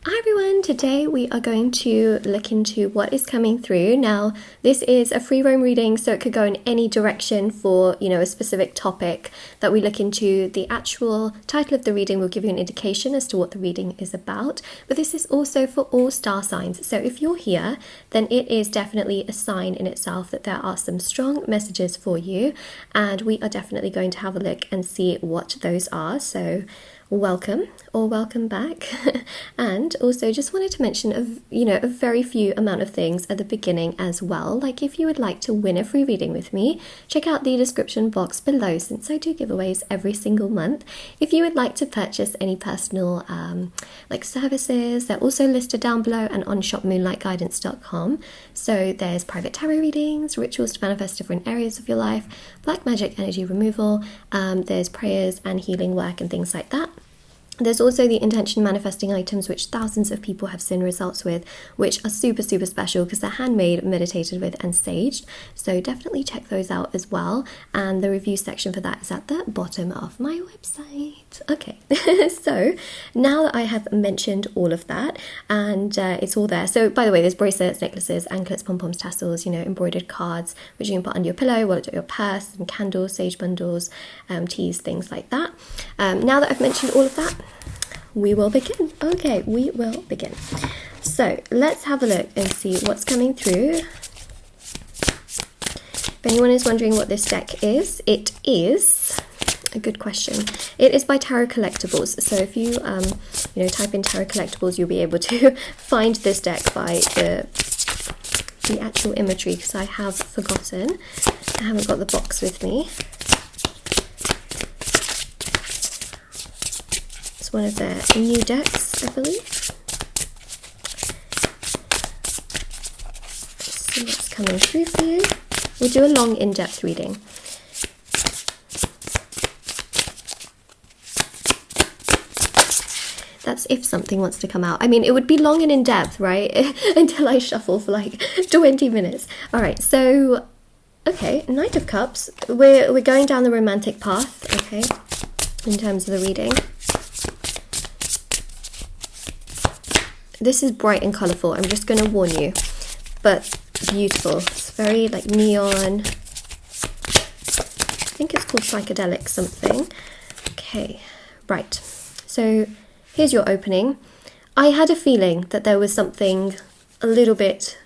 Hi everyone, today we are going to look into what is coming through. Now, this is a free roam reading, so it could go in any direction for, a specific topic that we look into. The actual title of the reading will give you an indication as to what the reading is about, but this is also for all star signs. So if you're here, then it is definitely a sign in itself that there are some strong messages for you, and we are definitely going to have a look and see what those are. So welcome or welcome back. And also just wanted to mention a very few amount of things at the beginning as well. Like if you would like to win a free reading with me, check out the description box below, since I do giveaways every single month. If you would like to purchase any personal services, they're also listed down below and on shopmoonlightguidance.com. So there's private tarot readings, rituals to manifest different areas of your life, black magic energy removal, there's prayers and healing work and things like that. There's also the intention manifesting items, which thousands of people have seen results with, which are super, super special because they're handmade, meditated with, and saged. So definitely check those out as well. And the review section for that is at the bottom of my website. Okay, so now that I have mentioned all of that, and it's all there. So by the way, there's bracelets, necklaces, anklets, pom-poms, tassels, embroidered cards, which you can put under your pillow, wallet, your purse, and candles, sage bundles, teas, things like that. Now that I've mentioned all of that, we will begin. Okay, we will begin. So let's have a look and see what's coming through. If anyone is wondering what this deck is, it is a good question. It is by Tarot Collectibles. So if you type in Tarot Collectibles, you'll be able to find this deck by the actual imagery, because I have forgotten. I haven't got the box with me. It's one of their new decks, I believe. Let's see what's coming through for you. We'll do a long, in-depth reading. That's if something wants to come out. I mean, it would be long and in-depth, right? Until I shuffle for like 20 minutes. All right, so, okay, Knight of Cups. We're going down the romantic path, okay, in terms of the reading. This is bright and colourful, I'm just going to warn you, but beautiful. It's very like neon. I think it's called psychedelic something. Okay, right. So here's your opening. I had a feeling that there was something a little bit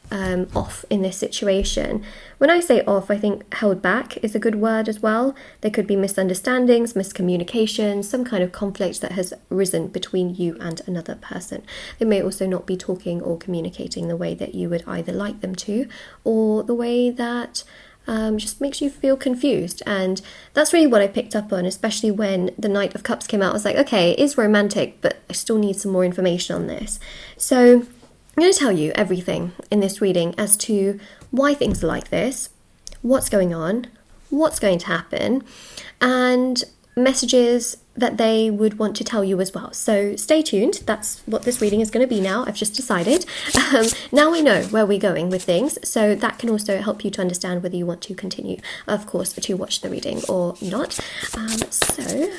off in this situation. When I say off, I think held back is a good word as well. There could be misunderstandings, miscommunications, some kind of conflict that has risen between you and another person. They may also not be talking or communicating the way that you would either like them to, or the way that just makes you feel confused. And that's really what I picked up on, especially when the Knight of Cups came out. I was like, okay, it is romantic, but I still need some more information on this. So I'm going to tell you everything in this reading as to why things are like this, what's going on, what's going to happen, and messages that they would want to tell you as well. So stay tuned. That's what this reading is going to be now. I've just decided. Now I know where we're going with things, so that can also help you to understand whether you want to continue, of course, to watch the reading or not. So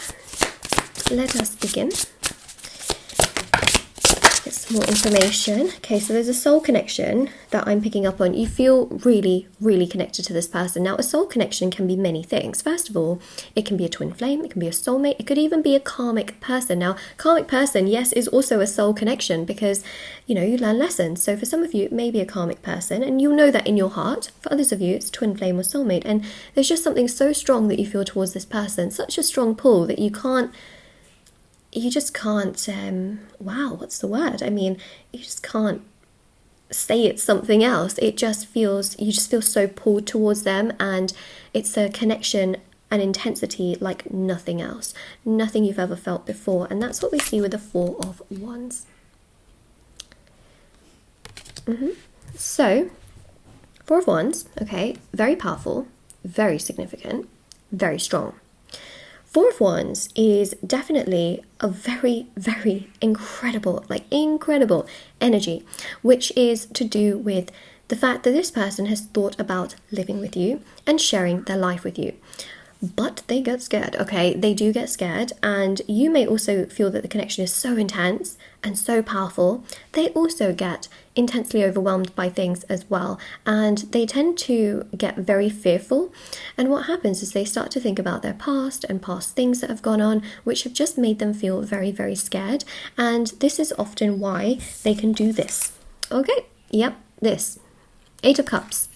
let us begin. Get some more information. Okay, so there's a soul connection that I'm picking up on. You feel really, really connected to this person. Now, a soul connection can be many things. First of all, it can be a twin flame, it can be a soulmate, it could even be a karmic person. Now, karmic person, yes, is also a soul connection because, you learn lessons. So for some of you, it may be a karmic person, and you'll know that in your heart. For others of you, it's twin flame or soulmate. And there's just something so strong that you feel towards this person, such a strong pull that you just can't, what's the word? I mean, you just can't say it's something else. You just feel so pulled towards them, and it's a connection and intensity like nothing else. Nothing you've ever felt before. And that's what we see with the Four of Wands. So, Four of Wands, okay, very powerful, very significant, very strong. Four of Wands is definitely a very, very incredible energy, which is to do with the fact that this person has thought about living with you and sharing their life with you. But they get scared, okay? They do get scared, and you may also feel that the connection is so intense and so powerful, they also get intensely overwhelmed by things as well, and they tend to get very fearful. And what happens is they start to think about their past and past things that have gone on, which have just made them feel very, very scared. And this is often why they can do this. Okay, yep, this Eight of Cups,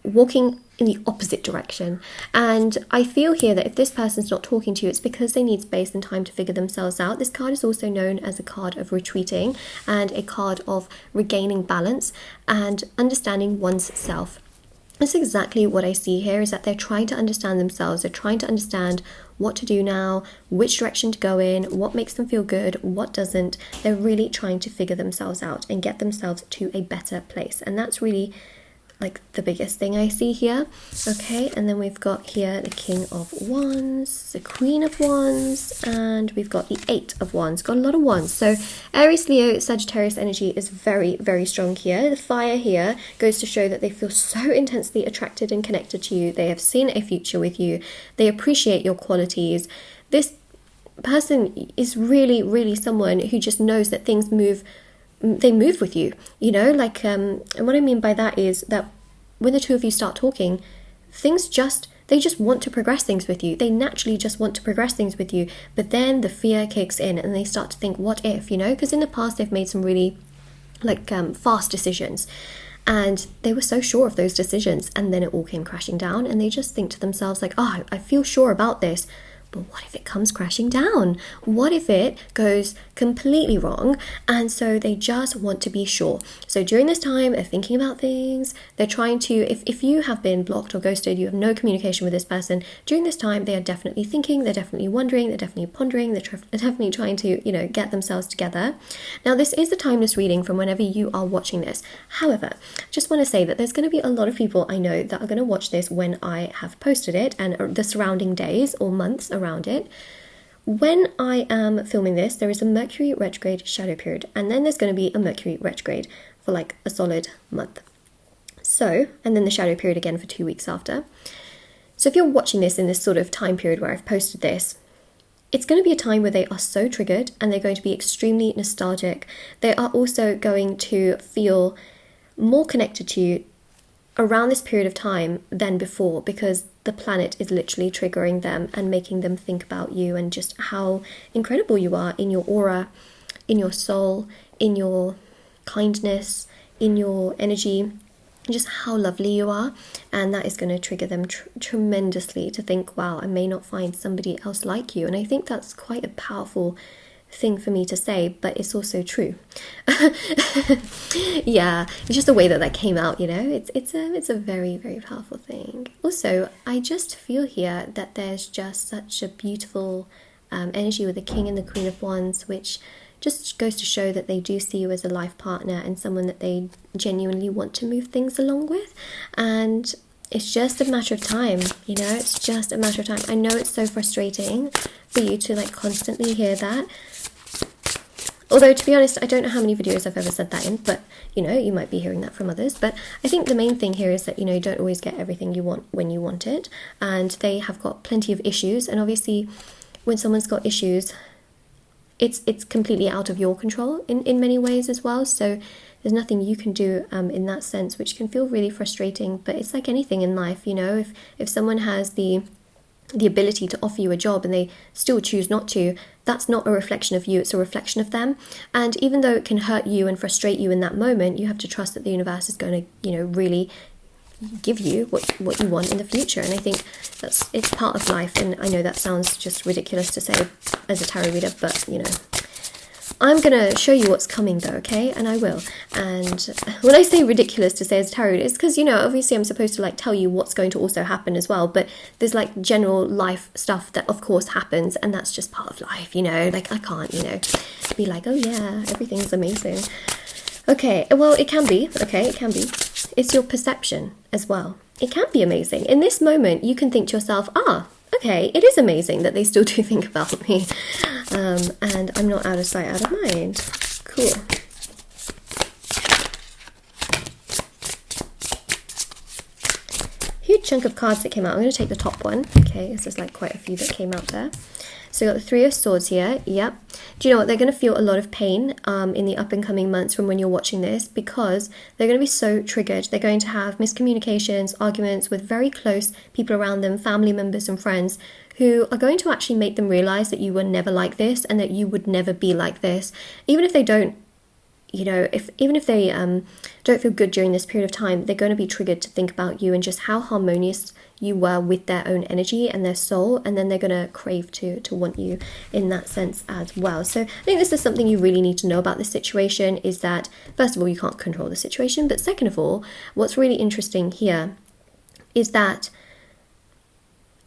walking in the opposite direction. And I feel here that if this person's not talking to you, it's because they need space and time to figure themselves out. This card is also known as a card of retreating and a card of regaining balance and understanding one's self. That's exactly what I see here, is that they're trying to understand themselves. They're trying to understand what to do now, which direction to go in, what makes them feel good, what doesn't. They're really trying to figure themselves out and get themselves to a better place. And that's really like the biggest thing I see here. Okay, and then we've got here the King of Wands, the Queen of Wands, and we've got the Eight of Wands. Got a lot of wands. So Aries, Leo, Sagittarius energy is very, very strong here. The fire here goes to show that they feel so intensely attracted and connected to you. They have seen a future with you. They appreciate your qualities. This person is really, really someone who just knows that things move. They move with you, you know, like, and what I mean by that is that when the two of you start talking, they just want to progress things with you. They naturally just want to progress things with you, but then the fear kicks in and they start to think, what if, you know, because in the past they've made some really like fast decisions and they were so sure of those decisions, and then it all came crashing down, and they just think to themselves like, oh, I feel sure about this, but what if it comes crashing down? What if it goes completely wrong? And so they just want to be sure. So during this time, they're thinking about things. They're trying to, if you have been blocked or ghosted, you have no communication with this person, during this time, they are definitely thinking, they're definitely wondering, they're definitely pondering, they're definitely trying to, you know, get themselves together. Now, this is a timeless reading from whenever you are watching this. However, I just want to say that there's going to be a lot of people I know that are going to watch this when I have posted it and the surrounding days or months around it. When I am filming this, there is a Mercury retrograde shadow period, and then there's going to be a Mercury retrograde for like a solid month. So, and then the shadow period again for 2 weeks after. So if you're watching this in this sort of time period where I've posted this, it's going to be a time where they are so triggered and they're going to be extremely nostalgic. They are also going to feel more connected to you around this period of time than before, because the planet is literally triggering them and making them think about you and just how incredible you are in your aura, in your soul, in your kindness, in your energy, just how lovely you are. And that is going to trigger them tremendously to think, wow, I may not find somebody else like you. And I think that's quite a powerful thing for me to say, but it's also true. Yeah, it's just the way that came out, you know. It's a very, very powerful thing. Also, I just feel here that there's just such a beautiful energy with the King and the Queen of Wands, which just goes to show that they do see you as a life partner and someone that they genuinely want to move things along with. And it's just a matter of time, you know, it's just a matter of time. I know it's so frustrating for you to like constantly hear that. Although, to be honest, I don't know how many videos I've ever said that in, but, you know, you might be hearing that from others. But I think the main thing here is that, you know, you don't always get everything you want when you want it. And they have got plenty of issues. And obviously, when someone's got issues, it's completely out of your control in many ways as well. So there's nothing you can do in that sense, which can feel really frustrating. But it's like anything in life, you know, if someone has the ability to offer you a job and they still choose not to, that's not a reflection of you, it's a reflection of them. And even though it can hurt you and frustrate you in that moment, you have to trust that the universe is going to, you know, really give you what you want in the future. And I think it's part of life. And I know that sounds just ridiculous to say as a tarot reader, but, you know, I'm going to show you what's coming though, okay? And I will. And when I say ridiculous to say as a tarot reader, it's because, you know, obviously I'm supposed to like tell you what's going to also happen as well. But there's like general life stuff that of course happens, and that's just part of life, you know? Like I can't, you know, be like, oh yeah, everything's amazing. Okay, well, it can be, okay, it can be. It's your perception as well. It can be amazing. In this moment, you can think to yourself, okay, it is amazing that they still do think about me. And I'm not out of sight, out of mind. Cool. Huge chunk of cards that came out. I'm going to take the top one. Okay, this is like quite a few that came out there. So we got the Three of Swords here. Yep. do you know what? They're going to feel a lot of pain in the up and coming months from when you're watching this, because they're going to be so triggered. They're going to have miscommunications, arguments with very close people around them, family members and friends, who are going to actually make them realize that you were never like this and that you would never be like this. Even if they don't, you know, even if they don't feel good during this period of time, they're going to be triggered to think about you and just how harmonious you were with their own energy and their soul, and then they're going to crave to want you in that sense as well. So I think this is something you really need to know about this situation, is that first of all, you can't control the situation, but second of all, what's really interesting here is that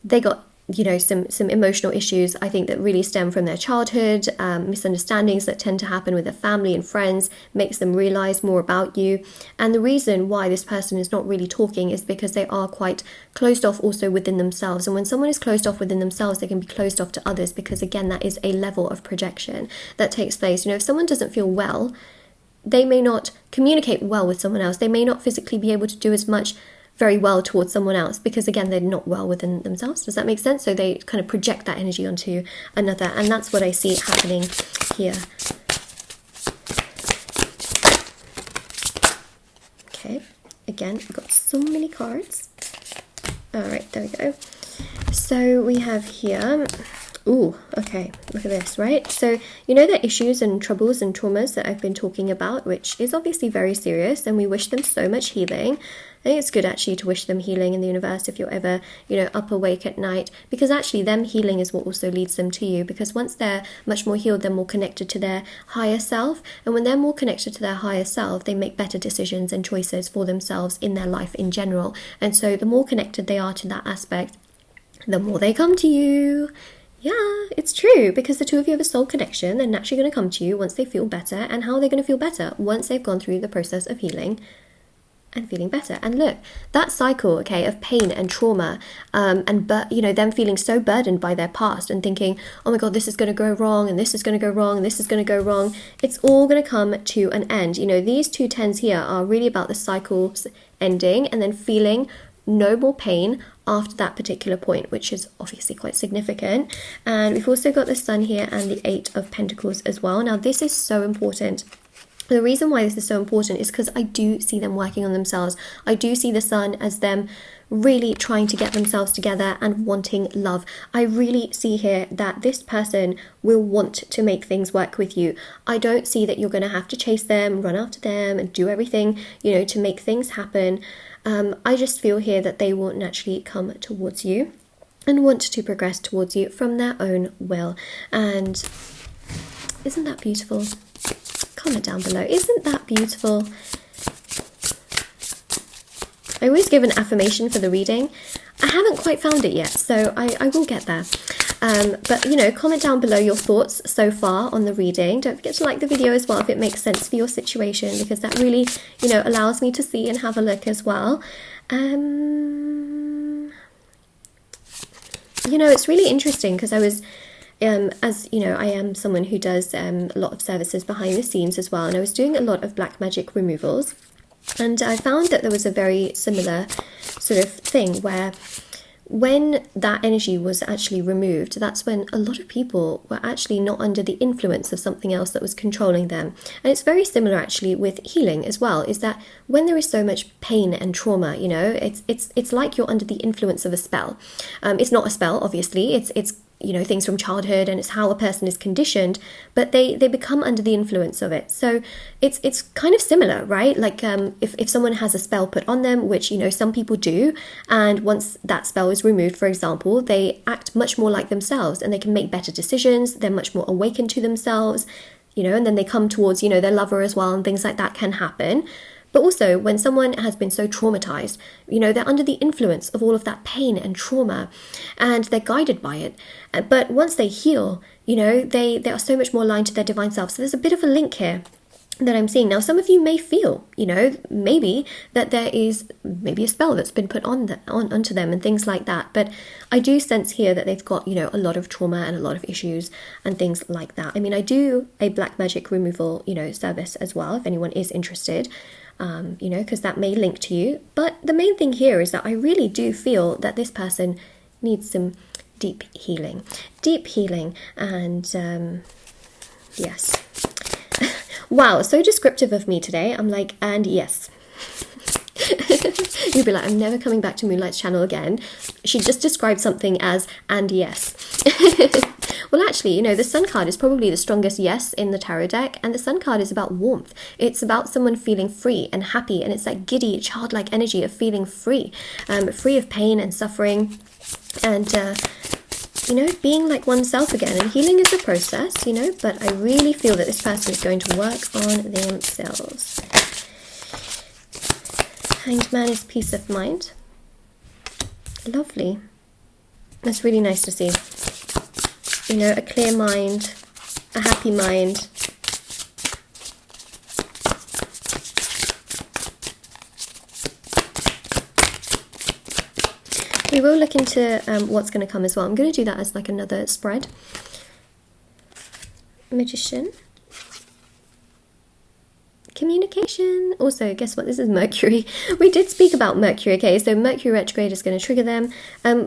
they got, you know, some emotional issues, I think, that really stem from their childhood, misunderstandings that tend to happen with their family and friends, makes them realize more about you. And the reason why this person is not really talking is because they are quite closed off also within themselves. And when someone is closed off within themselves, they can be closed off to others, because again, that is a level of projection that takes place. You know, if someone doesn't feel well, they may not communicate well with someone else. They may not physically be able to do as much very well towards someone else, because again, they're not well within themselves. Does that make sense? So they kind of project that energy onto another, and that's what I see happening here. Okay, again, I've got so many cards. All right, there we go. So we have here, ooh, okay, look at this, right? So you know the issues and troubles and traumas that I've been talking about, which is obviously very serious, and we wish them so much healing. I think it's good actually to wish them healing in the universe if you're ever, you know, up awake at night, because actually them healing is what also leads them to you, because once they're much more healed, they're more connected to their higher self, and when they're more connected to their higher self, they make better decisions and choices for themselves in their life in general. And so the more connected they are to that aspect, the more they come to you. Yeah, it's true, because the two of you have a soul connection. They're naturally going to come to you once they feel better. And how are they going to feel better? Once they've gone through the process of healing and feeling better. And look, that cycle, okay, of pain and trauma, you know, them feeling so burdened by their past and thinking, oh my God, this is going to go wrong, and this is going to go wrong, and this is going to go wrong. It's all going to come to an end. You know, these two tens here are really about the cycles ending and then feeling no more pain after that particular point, which is obviously quite significant. And we've also got the Sun here and the Eight of Pentacles as well. Now, this is so important. The reason why this is so important is because I do see them working on themselves. I do see the Sun as them really trying to get themselves together and wanting love. I really see here that this person will want to make things work with you. I don't see that you're going to have to chase them, run after them, and do everything, you know, to make things happen. I just feel here that they will naturally come towards you and want to progress towards you from their own will. And isn't that beautiful? Comment down below. Isn't that beautiful? I always give an affirmation for the reading. I haven't quite found it yet, so I will get there. But, you know, comment down below your thoughts so far on the reading. Don't forget to like the video as well if it makes sense for your situation, because that really, you know, allows me to see and have a look as well. You know, it's really interesting because I was... as you know, I am someone who does a lot of services behind the scenes as well, and I was doing a lot of black magic removals, and I found that there was a very similar sort of thing where when that energy was actually removed, that's when a lot of people were actually not under the influence of something else that was controlling them. And it's very similar actually with healing as well, is that when there is so much pain and trauma, you know, it's like you're under the influence of a spell. It's not a spell, obviously, it's you know, things from childhood, and it's how a person is conditioned, but they become under the influence of it. So it's kind of similar, right? Like if someone has a spell put on them, which, you know, some people do, and once that spell is removed, for example, they act much more like themselves, and they can make better decisions. They're much more awakened to themselves, you know, and then they come towards, you know, their lover as well, and things like that can happen. But also, when someone has been so traumatized, you know, they're under the influence of all of that pain and trauma, and they're guided by it. But once they heal, you know, they are so much more aligned to their divine self. So there's a bit of a link here that I'm seeing. Now, some of you may feel, you know, maybe that there is maybe a spell that's been put onto them and things like that. But I do sense here that they've got, you know, a lot of trauma and a lot of issues and things like that. I mean, I do a black magic removal, you know, service as well, if anyone is interested. You know, because that may link to you. But the main thing here is that I really do feel that this person needs some deep healing. And Yes. Wow, so descriptive of me today. I'm like, and yes. You'll be like, I'm never coming back to Moonlight's channel again. She just described something as, and yes. Well, actually, you know, the Sun card is probably the strongest yes in the tarot deck, and the Sun card is about warmth. It's about someone feeling free and happy, and it's that giddy, childlike energy of feeling free, free of pain and suffering, and, you know, being like oneself again. And healing is a process, you know, but I really feel that this person is going to work on themselves. Hanged Man is peace of mind. Lovely. That's really nice to see. You know, a clear mind, a happy mind. We will look into what's going to come as well. I'm going to do that as like another spread. Magician. Communication. Also, guess what? This is Mercury. We did speak about Mercury, okay? So Mercury retrograde is going to trigger them.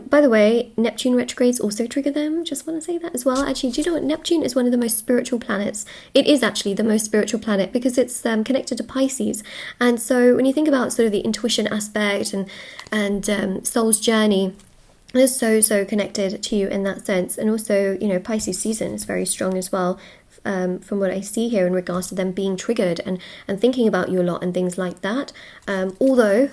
By the way, Neptune retrogrades also trigger them. Just want to say that as well. Actually, do you know what? Neptune is one of the most spiritual planets. It is actually the most spiritual planet because it's connected to Pisces. And so when you think about sort of the intuition aspect and soul's journey, it's so connected to you in that sense. And also, you know, Pisces season is very strong as well. From what I see here in regards to them being triggered and thinking about you a lot and things like that. Although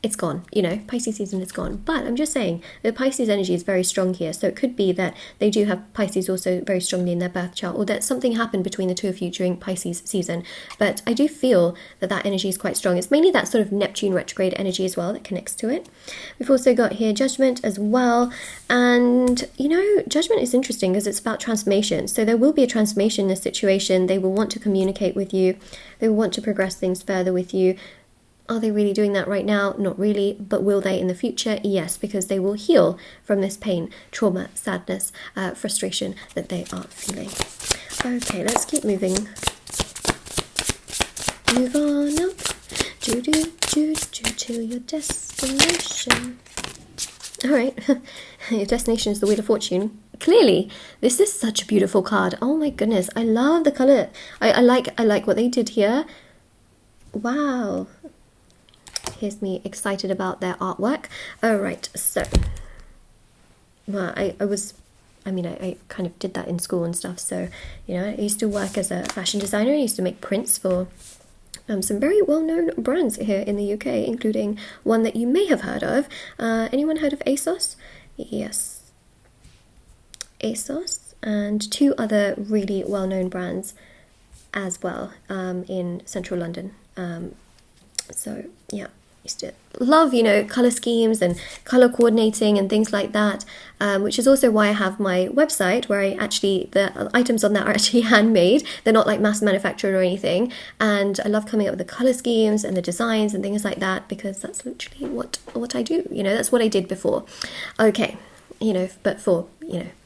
it's gone, you know, Pisces season is gone. But I'm just saying the Pisces energy is very strong here. So it could be that they do have Pisces also very strongly in their birth chart, or that something happened between the two of you during Pisces season. But I do feel that that energy is quite strong. It's mainly that sort of Neptune retrograde energy as well that connects to it. We've also got here Judgment as well. And, you know, Judgment is interesting because it's about transformation. So there will be a transformation in this situation. They will want to communicate with you. They will want to progress things further with you. Are they really doing that right now? Not really. But will they in the future? Yes, because they will heal from this pain, trauma, sadness, frustration that they are feeling. Okay, let's keep moving. Move on up. To your destination. Alright. Your destination is the Wheel of Fortune. Clearly, this is such a beautiful card. Oh my goodness. I love the colour. I like what they did here. Wow. Here's me excited about their artwork. Alright, so well, I kind of did that in school and stuff. So, you know, I used to work as a fashion designer. I used to make prints for some very well-known brands here in the UK, including one that you may have heard of. Anyone heard of ASOS? Yes. ASOS, and two other really well-known brands as well in central London. So yeah, used to love, you know, color schemes and color coordinating and things like that, which is also why I have my website where the items on that are actually handmade. They're not like mass manufactured or anything, and I love coming up with the color schemes and the designs and things like that because that's literally what I do, you know. That's what I did before. Okay, you know, but for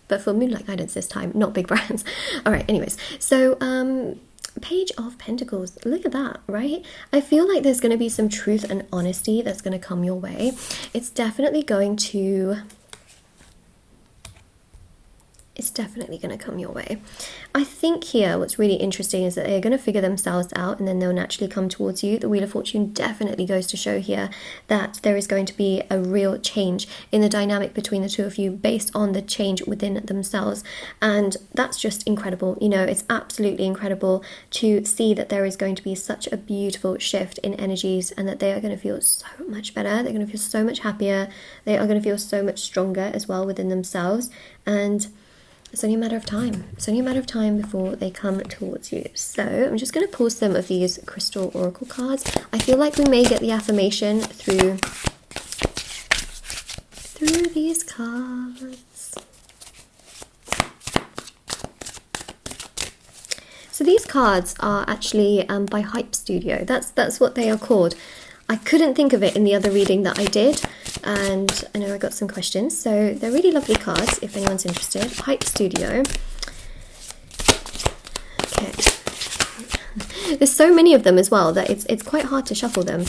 Moonlight Guidance this time, not big brands. All right, anyways, so Page of Pentacles, look at that, right? I feel like there's going to be some truth and honesty that's going to come your way. It's definitely going to come your way. I think here what's really interesting is that they're going to figure themselves out and then they'll naturally come towards you. The Wheel of Fortune definitely goes to show here that there is going to be a real change in the dynamic between the two of you based on the change within themselves. And that's just incredible. You know, it's absolutely incredible to see that there is going to be such a beautiful shift in energies and that they are going to feel so much better. They're going to feel so much happier. They are going to feel so much stronger as well within themselves. And it's only a matter of time. It's only a matter of time before they come towards you. So I'm just going to pull some of these crystal oracle cards. I feel like we may get the affirmation through these cards. So these cards are actually by Hype Studio. That's what they are called. I couldn't think of it in the other reading that I did, and I know I got some questions, so they're really lovely cards if anyone's interested. Hype Studio. Okay. There's so many of them as well that it's quite hard to shuffle them.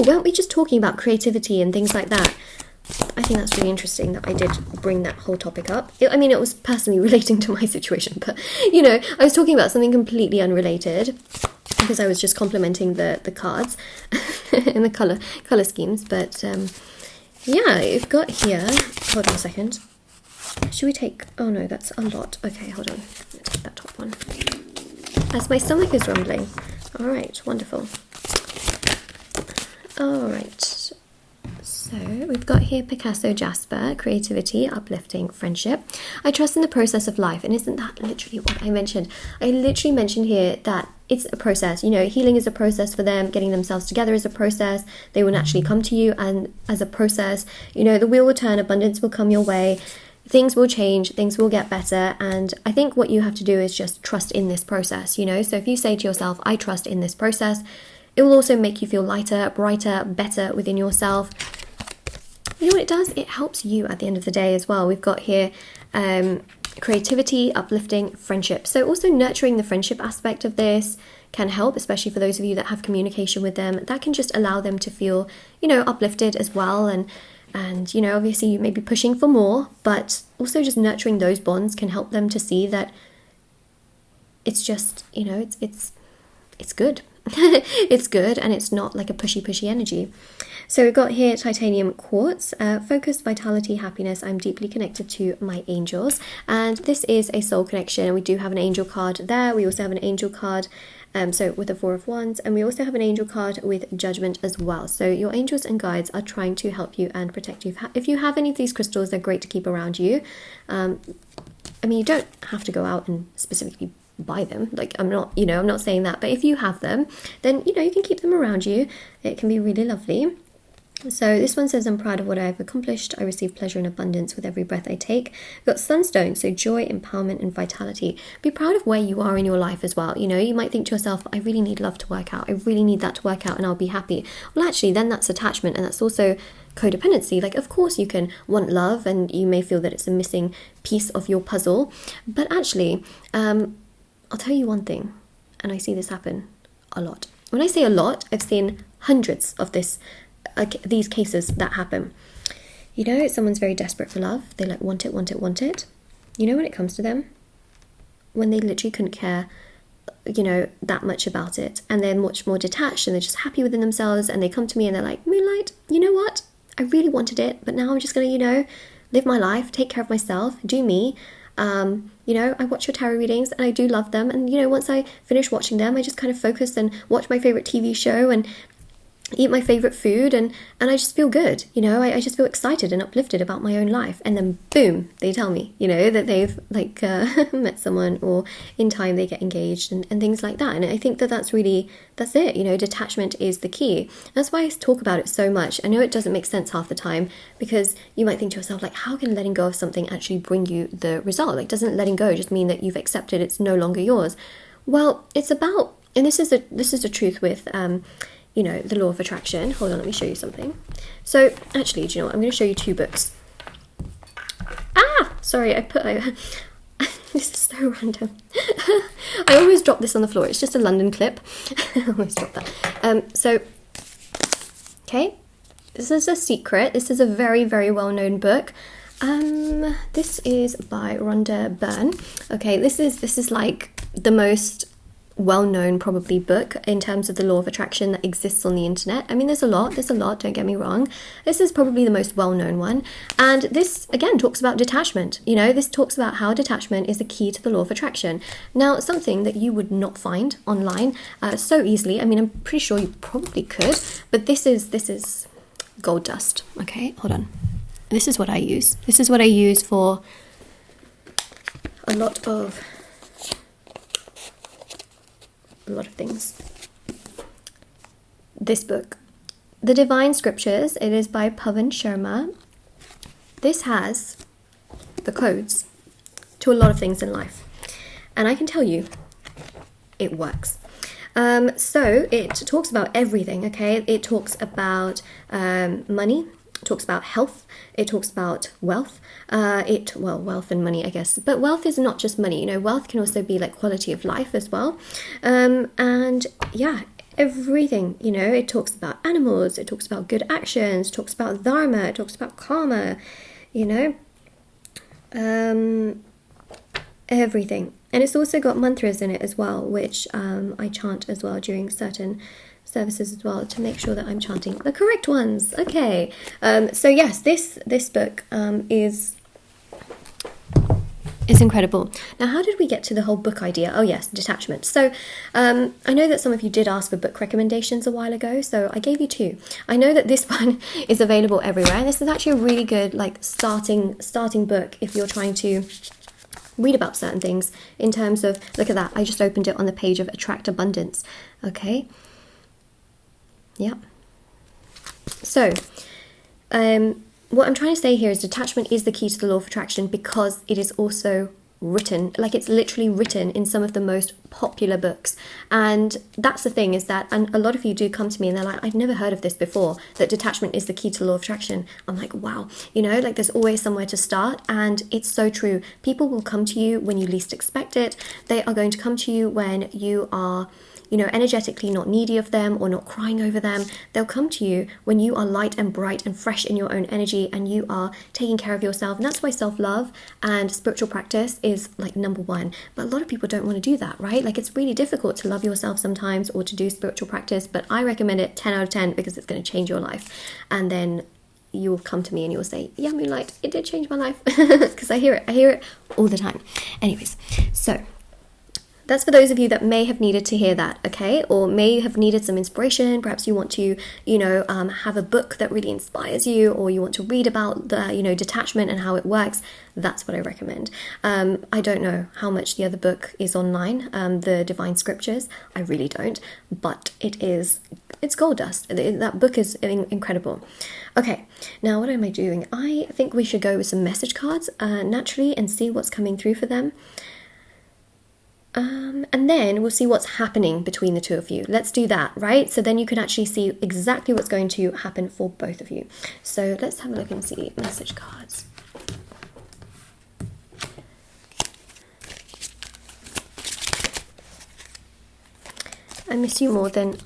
Weren't we just talking about creativity and things like that? I think that's really interesting that I did bring that whole topic up. I mean, it was personally relating to my situation, but, you know, I was talking about something completely unrelated because I was just complimenting the cards and the colour schemes. But, yeah, you've got here... Hold on a second. Should we take... Oh, no, that's a lot. Okay, hold on. I'm going to take that top one. As my stomach is rumbling. All right, wonderful. All right. So we've got here Picasso Jasper, creativity, uplifting, friendship. I trust in the process of life. And isn't that literally what I mentioned? I literally mentioned here that it's a process. You know, healing is a process for them. Getting themselves together is a process. They will naturally come to you, and as a process, you know, the wheel will turn, abundance will come your way. Things will change, things will get better, and I think what you have to do is just trust in this process, you know? So if you say to yourself, I trust in this process, it will also make you feel lighter, brighter, better within yourself. You know what it does? It helps you at the end of the day as well. We've got here creativity, uplifting, friendship. So also nurturing the friendship aspect of this can help, especially for those of you that have communication with them. That can just allow them to feel, you know, uplifted as well, and, you know, obviously you may be pushing for more, but also just nurturing those bonds can help them to see that it's just, you know, it's good. It's good, and it's not like a pushy energy. So we've got here titanium quartz, focus, vitality, happiness. I'm deeply connected to my angels, and this is a soul connection. We do have an angel card there. We also have an angel card so with the Four of Wands, and we also have an angel card with Judgment as well. So your angels and guides are trying to help you and protect you. If you have any of these crystals, they're great to keep around you. I mean, you don't have to go out and specifically buy them. Like, I'm not saying that, but if you have them, then, you know, you can keep them around you. It can be really lovely. So this one says, I'm proud of what I've accomplished. I receive pleasure and abundance with every breath I take. We've got sunstone, so joy, empowerment, and vitality. Be proud of where you are in your life as well. You know, you might think to yourself, I really need love to work out. I really need that to work out and I'll be happy. Well, actually, then that's attachment, and that's also codependency. Like, of course you can want love and you may feel that it's a missing piece of your puzzle. But actually, I'll tell you one thing, and I see this happen a lot. When I say a lot, I've seen hundreds of these cases that happen. You know, someone's very desperate for love. They like want it. You know, when it comes to them, when they literally couldn't care, you know, that much about it, and they're much more detached and they're just happy within themselves, and they come to me and they're like, Moonlight, you know what? I really wanted it, but now I'm just gonna, you know, live my life, take care of myself, do me. You know, I watch your tarot readings and I do love them, and, you know, once I finish watching them, I just kind of focus and watch my favorite TV show and eat my favorite food, and I just feel good, you know. I just feel excited and uplifted about my own life, and then boom, they tell me, you know, that they've like met someone, or in time they get engaged and things like that. And I think that that's it, you know. Detachment is the key. That's why I talk about it so much. I know it doesn't make sense half the time, because you might think to yourself, like, how can letting go of something actually bring you the result? Like, doesn't letting go just mean that you've accepted it's no longer yours? Well, it's about, and this is the truth with you know, the law of attraction. Hold on, let me show you something. So actually, do you know what? I'm going to show you two books. Sorry, this is so random. I always drop this on the floor. It's just a London clip. I always drop that. So, okay, this is a secret. This is a very, very well-known book. This is by Rhonda Byrne. Okay, this is like the most well-known probably book in terms of the law of attraction that exists on the internet. I mean, there's a lot, don't get me wrong. This is probably the most well-known one, and this again talks about detachment. You know, this talks about how detachment is the key to the law of attraction. Now, something that you would not find online so easily. I mean, I'm pretty sure you probably could, but this is gold dust. Okay, hold on. This is what I use. This is what I use for a lot of things. This book, The Divine Scriptures, it is by Pavan Sharma. This has the codes to a lot of things in life, and I can tell you it works. So it talks about everything, okay? It talks about money, it talks about health, it talks about wealth, wealth and money, I guess, but wealth is not just money, you know. Wealth can also be like quality of life as well, and yeah, everything, you know. It talks about animals, it talks about good actions, it talks about dharma, it talks about karma, you know, everything. And it's also got mantras in it as well, which I chant as well during certain services as well, to make sure that I'm chanting the correct ones. Okay, so yes, this book is incredible. Now, how did we get to the whole book idea? Oh yes, detachment. So I know that some of you did ask for book recommendations a while ago, so I gave you 2. I know that this one is available everywhere, and this is actually a really good like starting book if you're trying to read about certain things, in terms of, look at that, I just opened it on the page of Attract Abundance. Okay, yeah. So what I'm trying to say here is detachment is the key to the law of attraction, because it is also written, like it's literally written in some of the most popular books. And that's the thing, is that, and a lot of you do come to me and they're like, I'd never heard of this before, that detachment is the key to the law of attraction. I'm like, wow, you know, like there's always somewhere to start. And it's so true. People will come to you when you least expect it. They are going to come to you when you are, you know, energetically not needy of them or not crying over them. They'll come to you when you are light and bright and fresh in your own energy, and you are taking care of yourself. And that's why self-love and spiritual practice is like #1. But a lot of people don't want to do that, right? Like it's really difficult to love yourself sometimes, or to do spiritual practice, but I recommend it 10 out of 10, because it's going to change your life. And then you'll come to me and you'll say, yeah, Moonlight, it did change my life. Because I hear it all the time. Anyways, so that's for those of you that may have needed to hear that, okay? Or may have needed some inspiration. Perhaps you want to, you know, have a book that really inspires you, or you want to read about the, you know, detachment and how it works. That's what I recommend. I don't know how much the other book is online, the Divine Scriptures. I really don't, but it's gold dust. That book is incredible. Okay, now what am I doing? I think we should go with some message cards naturally, and see what's coming through for them. And then we'll see what's happening between the 2 of you. Let's do that, right? So then you can actually see exactly what's going to happen for both of you. So let's have a look and see message cards. I miss you more than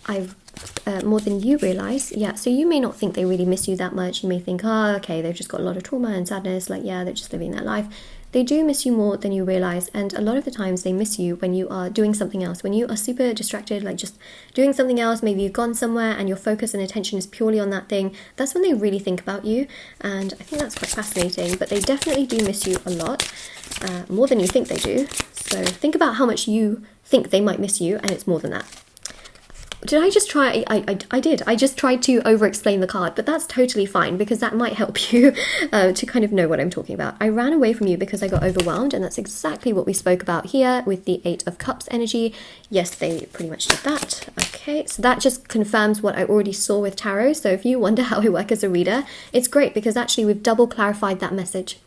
you realize. Yeah, so you may not think they really miss you that much. You may think, oh, okay, they've just got a lot of trauma and sadness. Like, yeah, they're just living their life. They do miss you more than you realize, and a lot of the times they miss you when you are doing something else, when you are super distracted, like just doing something else. Maybe you've gone somewhere and your focus and attention is purely on that thing. That's when they really think about you, and I think that's quite fascinating. But they definitely do miss you a lot, more than you think they do. So think about how much you think they might miss you, and it's more than that. Did I just try? I did. I just tried to over-explain the card, but that's totally fine, because that might help you to kind of know what I'm talking about. I ran away from you because I got overwhelmed, and that's exactly what we spoke about here with the 8 of Cups energy. Yes, they pretty much did that. Okay, so that just confirms what I already saw with tarot. So if you wonder how I work as a reader, it's great, because actually we've double clarified that message.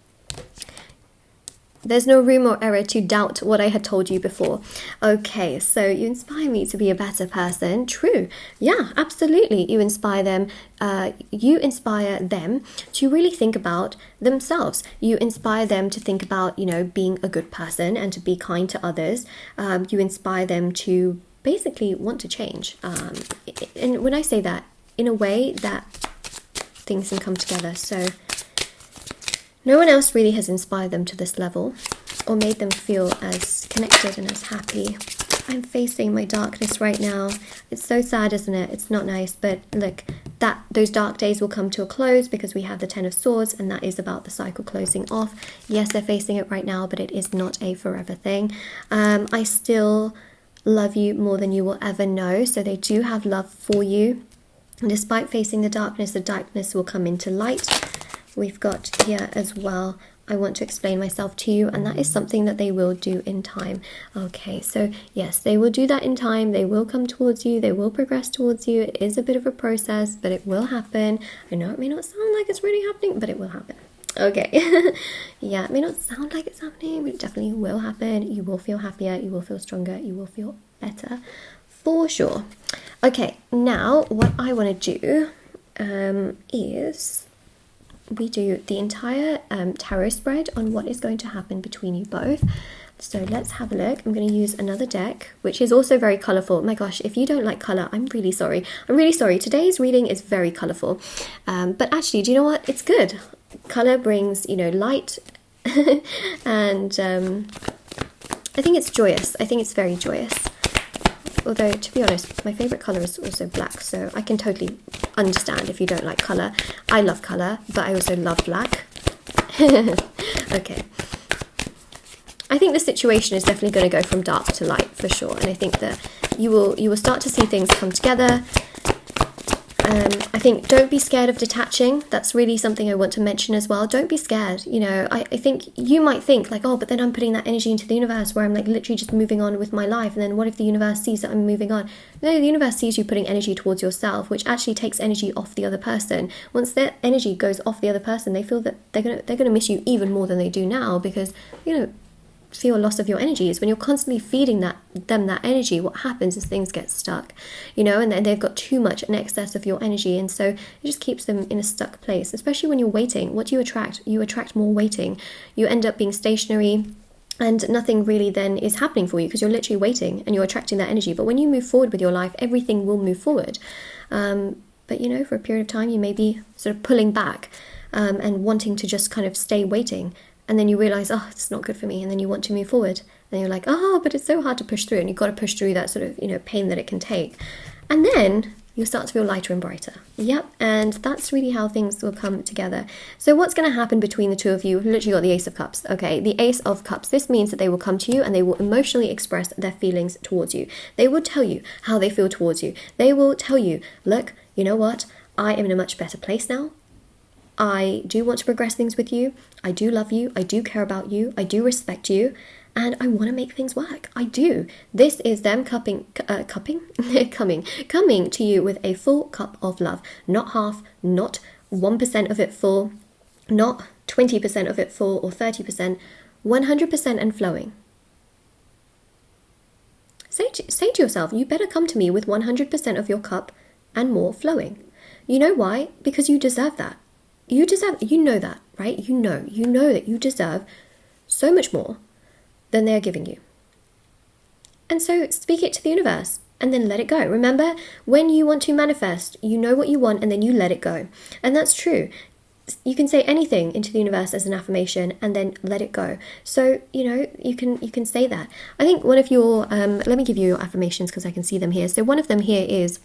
There's no room or error to doubt what I had told you before. Okay, so you inspire me to be a better person. True. Yeah, absolutely. You inspire them. You inspire them to really think about themselves. You inspire them to think about, you know, being a good person and to be kind to others. You inspire them to basically want to change. And when I say that, in a way that things can come together. So no one else really has inspired them to this level or made them feel as connected and as happy. I'm facing my darkness right now. It's so sad, isn't it? It's not nice, but look, those dark days will come to a close, because we have the 10 of Swords, and that is about the cycle closing off. Yes, they're facing it right now, but it is not a forever thing. I still love you more than you will ever know, so they do have love for you. And despite facing the darkness will come into light. We've got here as well, I want to explain myself to you, and that is something that they will do in time. Okay, so yes, they will do that in time. They will come towards you. They will progress towards you. It is a bit of a process, but it will happen. I know it may not sound like it's really happening, but it will happen. Okay. Yeah, it may not sound like it's happening, but it definitely will happen. You will feel happier. You will feel stronger. You will feel better for sure. Okay, now what I want to do is we do the entire tarot spread on what is going to happen between you both. So let's have a look. I'm going to use another deck, which is also very colourful. My gosh, if you don't like colour, I'm really sorry. I'm really sorry. Today's reading is very colourful. But actually, do you know what? It's good. Colour brings, you know, light. And I think it's joyous. I think it's very joyous. Although, to be honest, my favourite colour is also black. So I can totally understand if you don't like colour. I love colour, but I also love black. Okay. I think the situation is definitely going to go from dark to light for sure, and I think that you will start to see things come together. I think don't be scared of detaching. That's really something I want to mention as well. Don't be scared. You know, I think you might think like, oh, but then I'm putting that energy into the universe where I'm like literally just moving on with my life, and then what if the universe sees that I'm moving on? No, the universe sees you putting energy towards yourself, which actually takes energy off the other person. Once their energy goes off the other person, they feel that they're gonna miss you even more than they do now, because, you know, feel loss of your energy is when you're constantly feeding them that energy. What happens is things get stuck, you know, and then they've got too much in excess of your energy, and so it just keeps them in a stuck place. Especially when you're waiting, what do you attract? You attract more waiting. You end up being stationary, and nothing really then is happening for you because you're literally waiting and you're attracting that energy. But when you move forward with your life, everything will move forward. But you know, for a period of time you may be sort of pulling back and wanting to just kind of stay waiting. And then you realise, oh, it's not good for me. And then you want to move forward. And you're like, oh, but it's so hard to push through. And you've got to push through that sort of, you know, pain that it can take. And then you'll start to feel lighter and brighter. Yep. And that's really how things will come together. So what's going to happen between the two of you? We've literally got the Ace of Cups. Okay. The Ace of Cups. This means that they will come to you and they will emotionally express their feelings towards you. They will tell you how they feel towards you. They will tell you, look, you know what? I am in a much better place now. I do want to progress things with you. I do love you. I do care about you. I do respect you. And I want to make things work. I do. This is them coming to you with a full cup of love. Not half, not 1% of it full, not 20% of it full or 30%, 100% and flowing. Say to yourself, you better come to me with 100% of your cup and more flowing. You know why? Because you deserve that. You know that, right? You know that you deserve so much more than they're giving you. And so speak it to the universe and then let it go. Remember, when you want to manifest, you know what you want and then you let it go. And that's true. You can say anything into the universe as an affirmation and then let it go. So, you know, you can say that. I think one of your, let me give you your affirmations because I can see them here. So one of them here is,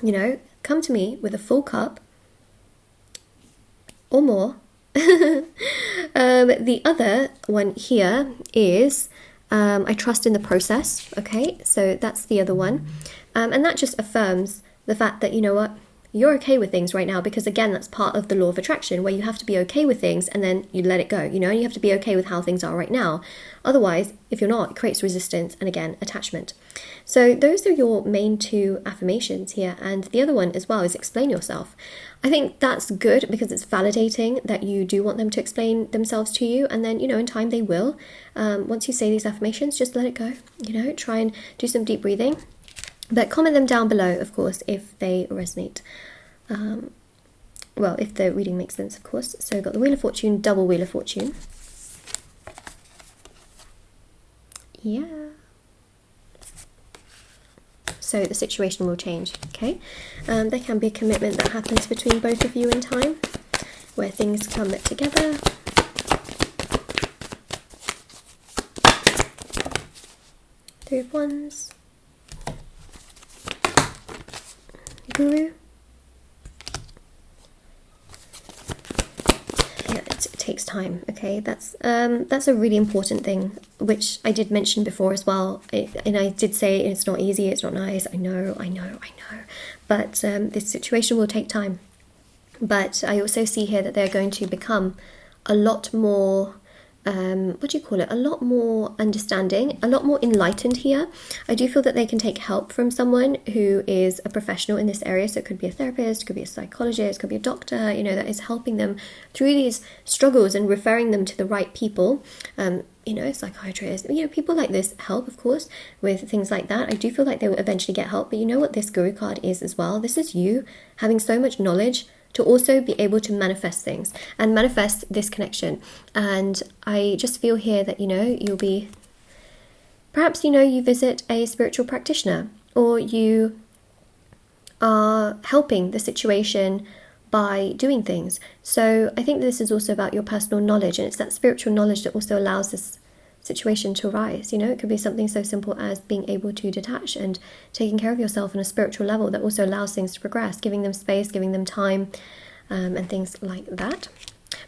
you know, come to me with a full cup or more. The other one here is I trust in the process. Okay, so that's the other one, and that just affirms the fact that, you know what, you're okay with things right now, because again, that's part of the law of attraction, where you have to be okay with things and then you let it go. You know, you have to be okay with how things are right now. Otherwise, if you're not, it creates resistance and again, attachment. So those are your main two affirmations here. And the other one as well is explain yourself. I think that's good because it's validating that you do want them to explain themselves to you. And then, you know, in time they will. Once you say these affirmations, just let it go. You know, try and do some deep breathing. But comment them down below, of course, if they resonate. Well, if the reading makes sense, of course. So we've got the Wheel of Fortune, double Wheel of Fortune. Yeah. So the situation will change, okay? There can be a commitment that happens between both of you in time, where things come together. Three of Wands. Guru. Yeah, it takes time. Okay, that's a really important thing, which I did mention before as well. And I did say it's not easy, it's not nice. I know. But this situation will take time. But I also see here that they're going to become a lot more. A lot more understanding, a lot more enlightened here. I do feel that they can take help from someone who is a professional in this area. So it could be a therapist, it could be a psychologist, it could be a doctor, you know, that is helping them through these struggles and referring them to the right people. You know, psychiatrists, you know, people like this help, of course, with things like that. I do feel like they will eventually get help. But you know what this Guru card is as well? This is you having so much knowledge to also be able to manifest things and manifest this connection. And I just feel here that, you know, you'll be, perhaps, you know, you visit a spiritual practitioner, or you are helping the situation by doing things. So I think this is also about your personal knowledge, and it's that spiritual knowledge that also allows this situation to arise. You know, it could be something so simple as being able to detach and taking care of yourself on a spiritual level that also allows things to progress, giving them space, giving them time, and things like that.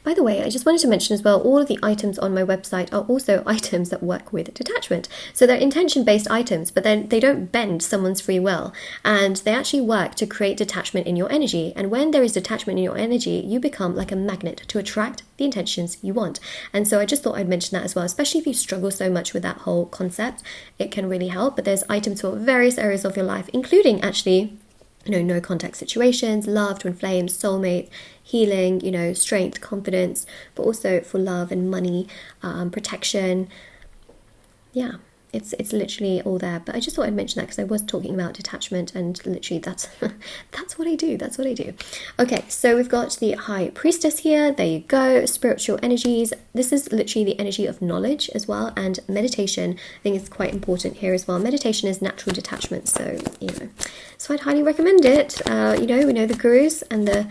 By the way, I just wanted to mention as well, all of the items on my website are also items that work with detachment. So they're intention-based items, but then they don't bend someone's free will, and they actually work to create detachment in your energy. And when there is detachment in your energy, you become like a magnet to attract the intentions you want. And so I just thought I'd mention that as well, especially if you struggle so much with that whole concept. It can really help. But there's items for various areas of your life, including actually, you know, no contact situations, love, twin flames, soulmate, healing, you know, strength, confidence, but also for love and money, protection. Yeah, it's literally all there. But I just thought I'd mention that because I was talking about detachment, and literally that's that's what I do. That's what I do. Okay, so we've got the High Priestess here. There you go. Spiritual energies. This is literally the energy of knowledge as well, and meditation. I think it's quite important here as well. Meditation is natural detachment, so you know, so I'd highly recommend it. You know, we know the gurus and a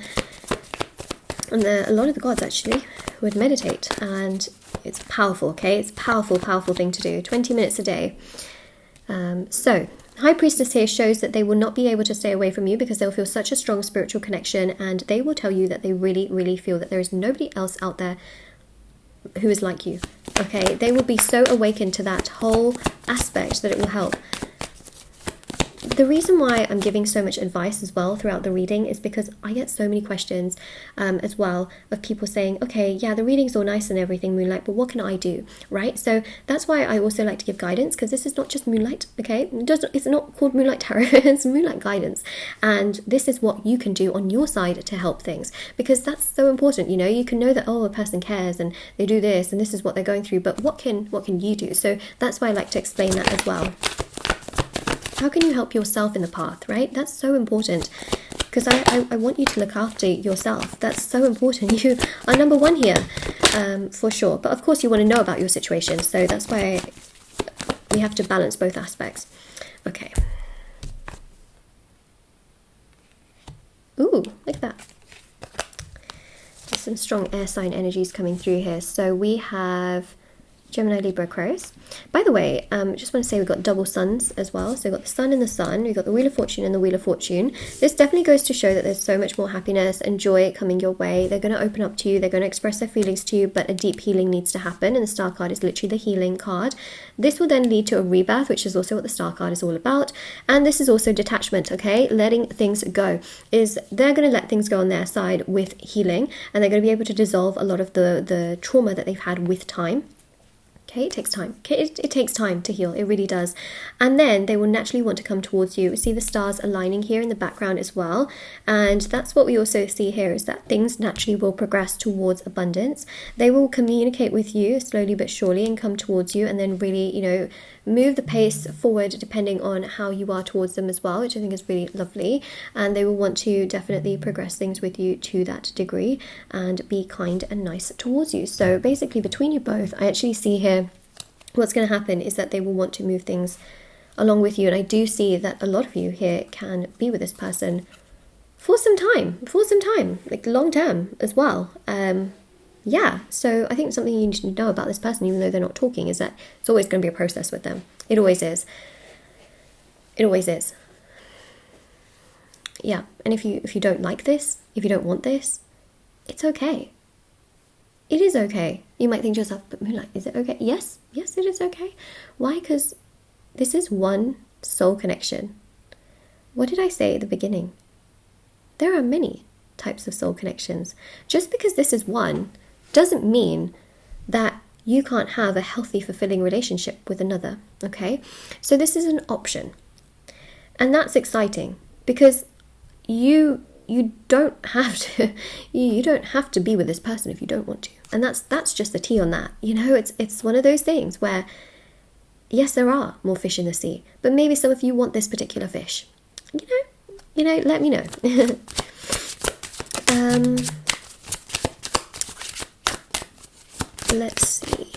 lot of the gods actually would meditate, and it's powerful. Okay, it's powerful thing to do. 20 minutes a day. So High Priestess here shows that they will not be able to stay away from you because they'll feel such a strong spiritual connection, and they will tell you that they really feel that there is nobody else out there who is like you. Okay, they will be so awakened to that whole aspect that it will help. The reason why I'm giving so much advice as well throughout the reading is because I get so many questions as well of people saying, okay, yeah, the reading's all nice and everything, Moonlight, but what can I do, right? So that's why I also like to give guidance, because this is not just Moonlight, okay? It's not called Moonlight Tarot, it's Moonlight Guidance. And this is what you can do on your side to help things, because that's so important, you know? You can know that, oh, a person cares and they do this and this is what they're going through, but what can you do? So that's why I like to explain that as well. How can you help yourself in the path, right? That's so important, because I want you to look after yourself. That's so important. You are number one here, for sure. But of course you want to know about your situation. So that's why we have to balance both aspects. Okay. Ooh, look at that. There's some strong air sign energies coming through here. So we have Gemini, Libra, Aquarius. By the way, just want to say we've got double suns as well. So we've got the sun and the sun. We've got the Wheel of Fortune and the Wheel of Fortune. This definitely goes to show that there's so much more happiness and joy coming your way. They're going to open up to you. They're going to express their feelings to you, but a deep healing needs to happen. And the Star card is literally the healing card. This will then lead to a rebirth, which is also what the Star card is all about. And this is also detachment, okay? Letting things go. They're going to let things go on their side with healing, and they're going to be able to dissolve a lot of the trauma that they've had with time. Okay, it takes time. Okay, it takes time to heal. It really does. And then they will naturally want to come towards you. See the stars aligning here in the background as well. And that's what we also see here, is that things naturally will progress towards abundance. They will communicate with you slowly but surely and come towards you, and then really, you know, move the pace forward depending on how you are towards them as well, which I think is really lovely. And they will want to definitely progress things with you to that degree and be kind and nice towards you. So basically between you both, I actually see here what's going to happen is that they will want to move things along with you. And I do see that a lot of you here can be with this person for some time, like long term as well. Yeah, so I think something you need to know about this person, even though they're not talking, is that it's always going to be a process with them. It always is. It always is. Yeah, and if you don't like this, if you don't want this, it's okay. It is okay. You might think to yourself, but Moonlight, is it okay? Yes, it is okay. Why? Because this is one soul connection. What did I say at the beginning? There are many types of soul connections. Just because this is one doesn't mean that you can't have a healthy, fulfilling relationship with another, okay? So this is an option. And that's exciting, because you don't have to you don't have to be with this person if you don't want to. And that's just the tea on that. You know, it's one of those things where, yes, there are more fish in the sea, but maybe some of you want this particular fish. You know, let me know. Let's see.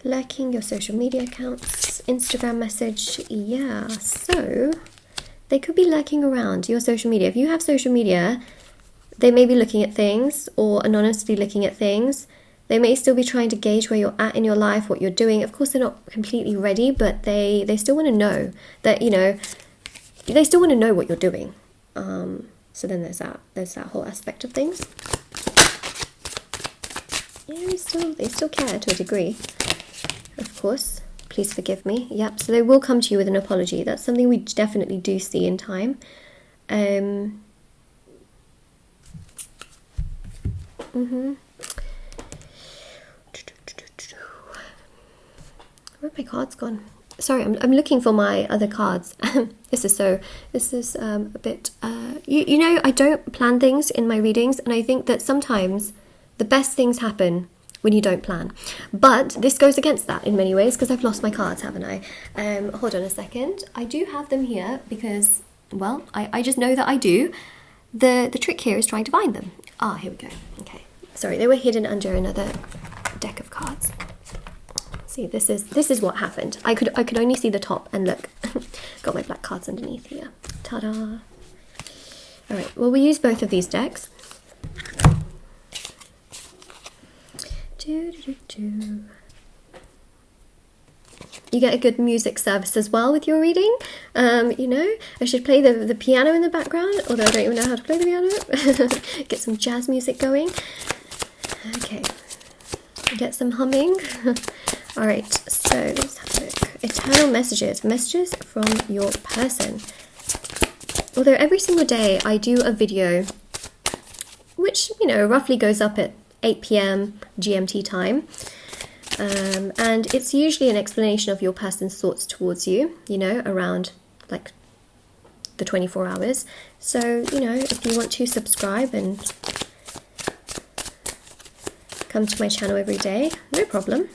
Lurking your social media accounts, Instagram message, yeah, so they could be lurking around your social media. If you have social media, they may be looking at things or anonymously looking at things. They may still be trying to gauge where you're at in your life, what you're doing. Of course, they're not completely ready, but they still want to know that, you know, they still want to know what you're doing. So then there's that whole aspect of things. Yeah, they still care to a degree. Of course, please forgive me. Yep, so they will come to you with an apology. That's something we definitely do see in time. Where have my cards gone? Sorry, I'm looking for my other cards. This is a bit, you know, I don't plan things in my readings, and I think that sometimes the best things happen when you don't plan. But this goes against that in many ways, because I've lost my cards, haven't I? Hold on a second. I do have them here because, well, I just know that I do. The trick here is trying to find them. Ah, here we go. Okay. Sorry, they were hidden under another deck of cards. See, this is what happened. I could only see the top, and look, got my black cards underneath here. Ta-da! All right. Well, we use both of these decks. You get a good music service as well with your reading. You know, I should play the piano in the background, although I don't even know how to play the piano. Get some jazz music going. Okay, get some humming. All right, so let's have a look. Eternal messages from your person. Although every single day I do a video, which, you know, roughly goes up at 8 p.m. GMT time. And it's usually an explanation of your person's thoughts towards you, you know, around like the 24 hours. So, you know, if you want to subscribe and come to my channel every day, no problem.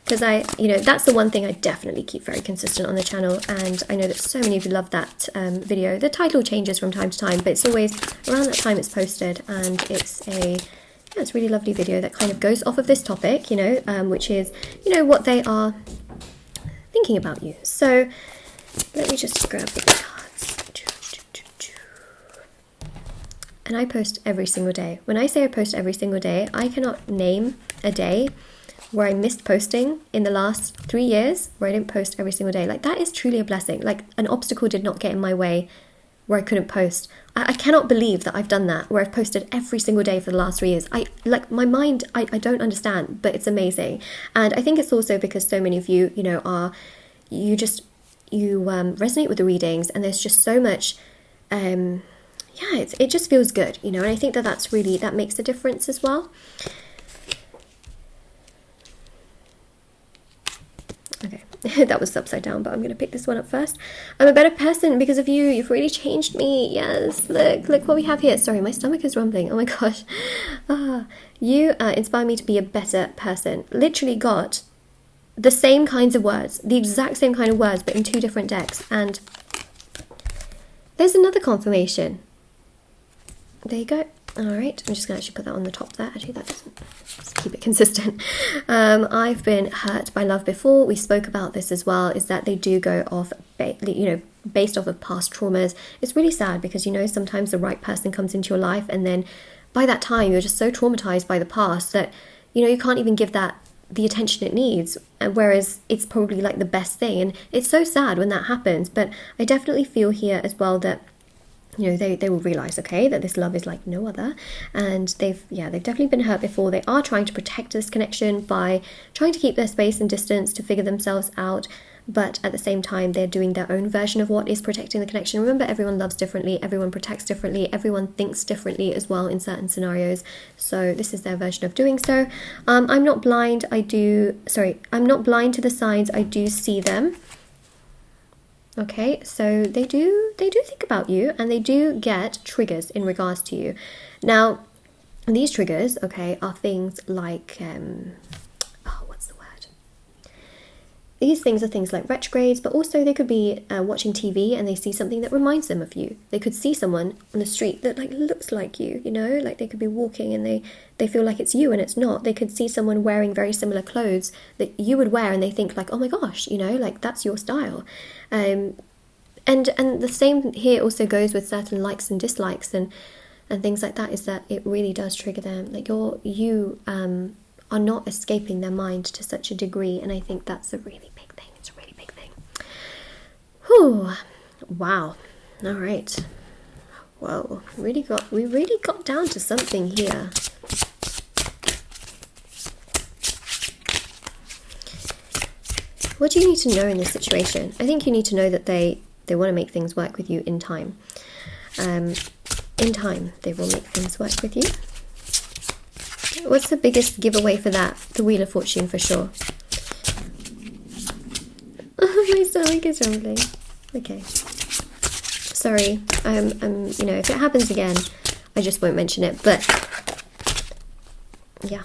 Because you know, that's the one thing I definitely keep very consistent on the channel, and I know that so many of you love that video. The title changes from time to time, but it's always around that time it's posted, and it's a really lovely video that kind of goes off of this topic, you know, which is, you know, what they are thinking about you. So let me just grab the cards. And I post every single day. When I say I post every single day, I cannot name a day where I missed posting in the last 3 years where I didn't post every single day. Like, that is truly a blessing. Like, an obstacle did not get in my way where I couldn't post. I cannot believe that I've done that, where I've posted every single day for the last 3 years. Like, my mind, I don't understand, but it's amazing. And I think it's also because so many of you, you know, you resonate with the readings, and there's just so much, it just feels good, you know, and I think that makes a difference as well. Okay, that was upside down, but I'm going to pick this one up first. I'm a better person because of you. You've really changed me. Yes, look what we have here. Sorry, my stomach is rumbling. Oh my gosh. You inspire me to be a better person. Literally got the same kinds of words, the exact same kind of words, but in 2 different decks. And there's another confirmation. There you go. All right, I'm just going to actually put that on the top there. Actually, that doesn't, just keep it consistent. I've been hurt by love before. We spoke about this as well, is that they do go off, based off of past traumas. It's really sad because, you know, sometimes the right person comes into your life, and then by that time, you're just so traumatized by the past that, you know, you can't even give that the attention it needs, whereas it's probably like the best thing. And it's so sad when that happens, but I definitely feel here as well that, you know, they will realize, okay, that this love is like no other, and they've definitely been hurt before. They are trying to protect this connection by trying to keep their space and distance to figure themselves out, but at the same time they're doing their own version of what is protecting the connection. Remember, everyone loves differently, everyone protects differently, everyone thinks differently as well in certain scenarios, so this is their version of doing so. I'm not blind. I'm not blind to the signs. I do see them. Okay, so they do think about you, and they do get triggers in regards to you. Now, these triggers, okay, are things like, what's the word? these things are things like retrogrades, but also they could be watching TV and they see something that reminds them of you. They could see someone on the street that like looks like you, you know, like they could be walking and they feel like it's you and it's not. They could see someone wearing very similar clothes that you would wear and they think like, oh my gosh, you know, like that's your style. And the same here also goes with certain likes and dislikes and things like that, is that it really does trigger them. Like you are not escaping their mind to such a degree, and I think that's a really big thing. It's a really big thing. Whew. Wow. All right. Whoa. We really got down to something here. What do you need to know in this situation? I think you need to know that they want to make things work with you in time. In time, they will make things work with you. What's the biggest giveaway for that? The Wheel of Fortune, for sure. Oh, my stomach is rumbling. Okay. Sorry. I'm, you know, if it happens again, I just won't mention it. But, yeah.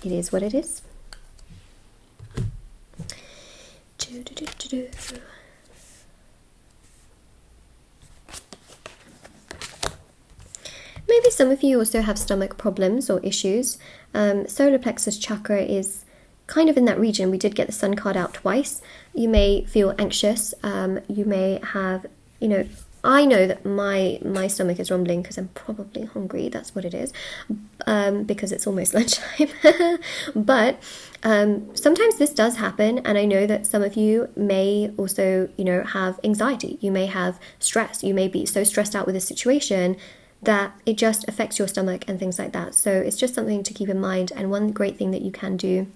It is what it is. Maybe some of you also have stomach problems or issues. Solar plexus chakra is kind of in that region. We did get the sun card out twice. You may feel anxious. You may have, you know, I know that my stomach is rumbling because I'm probably hungry. That's what it is, because it's almost lunchtime. But sometimes this does happen, and I know that some of you may also, you know, have anxiety. You may have stress. You may be so stressed out with a situation that it just affects your stomach and things like that. So it's just something to keep in mind. And one great thing that you can do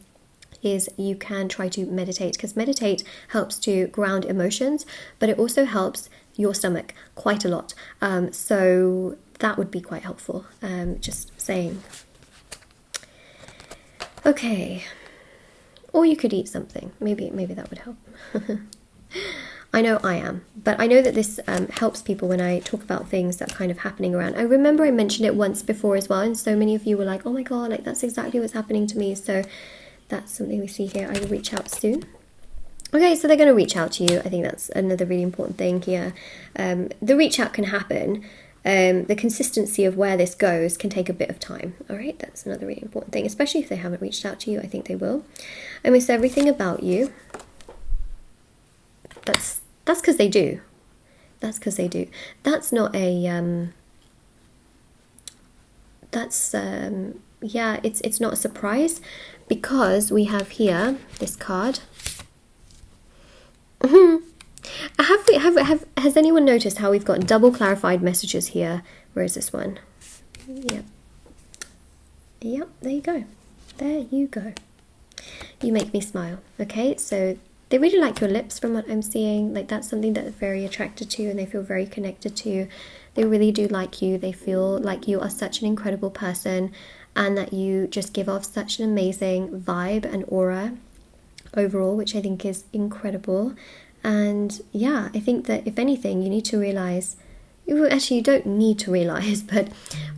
is you can try to meditate, because meditate helps to ground emotions, but it also helps your stomach quite a lot. So that would be quite helpful. Just saying. Okay. Or you could eat something. Maybe that would help. I know I am, but I know that this helps people when I talk about things that are kind of happening around. I remember I mentioned it once before as well, and so many of you were like, oh my god, like that's exactly what's happening to me. So that's something we see here. I will reach out soon. Okay, so they're going to reach out to you. I think that's another really important thing here. The reach out can happen. The consistency of where this goes can take a bit of time. All right, that's another really important thing, especially if they haven't reached out to you. I think they will. I miss everything about you. That's because they do. That's because they do. That's not a, yeah, it's not a surprise, because we have here this card. Has anyone noticed how we've got double clarified messages here? Where is this one? Yep. Yep, there you go. There you go. You make me smile. Okay, so they really like your lips from what I'm seeing. Like that's something that they're very attracted to and they feel very connected to. They really do like you. They feel like you are such an incredible person and that you just give off such an amazing vibe and aura overall, which I think is incredible. And yeah, I think that if anything, you need to realize, actually you don't need to realize, but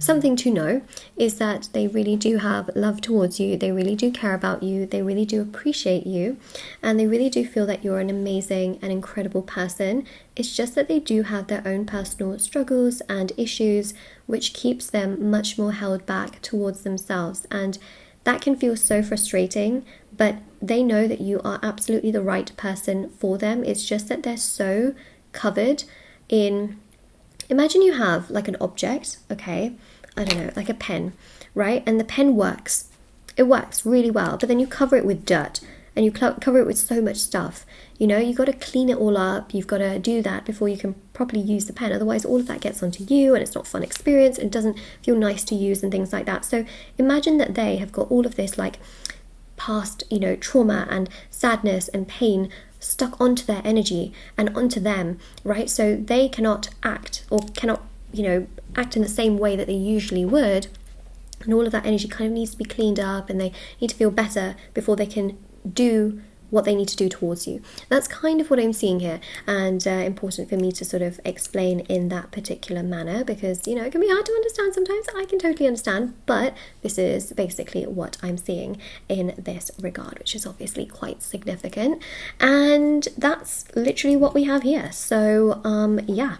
something to know is that they really do have love towards you. They really do care about you. They really do appreciate you. And they really do feel that you're an amazing and incredible person. It's just that they do have their own personal struggles and issues, which keeps them much more held back towards themselves. And that can feel so frustrating, but they know that you are absolutely the right person for them. It's just that they're so covered in... Imagine you have like an object, okay, I don't know, like a pen, right? And the pen works. It works really well, but then you cover it with dirt and you cover it with so much stuff. You know, you've got to clean it all up. You've got to do that before you can properly use the pen. Otherwise, all of that gets onto you and it's not a fun experience. And it doesn't feel nice to use and things like that. So imagine that they have got all of this like past, you know, trauma and sadness and pain stuck onto their energy and onto them, right? So they cannot act or cannot, you know, act in the same way that they usually would. And all of that energy kind of needs to be cleaned up and they need to feel better before they can do what they need to do towards you. That's kind of what I'm seeing here, and important for me to sort of explain in that particular manner, because, you know, it can be hard to understand sometimes. I can totally understand, but this is basically what I'm seeing in this regard, which is obviously quite significant, and that's literally what we have here. So yeah.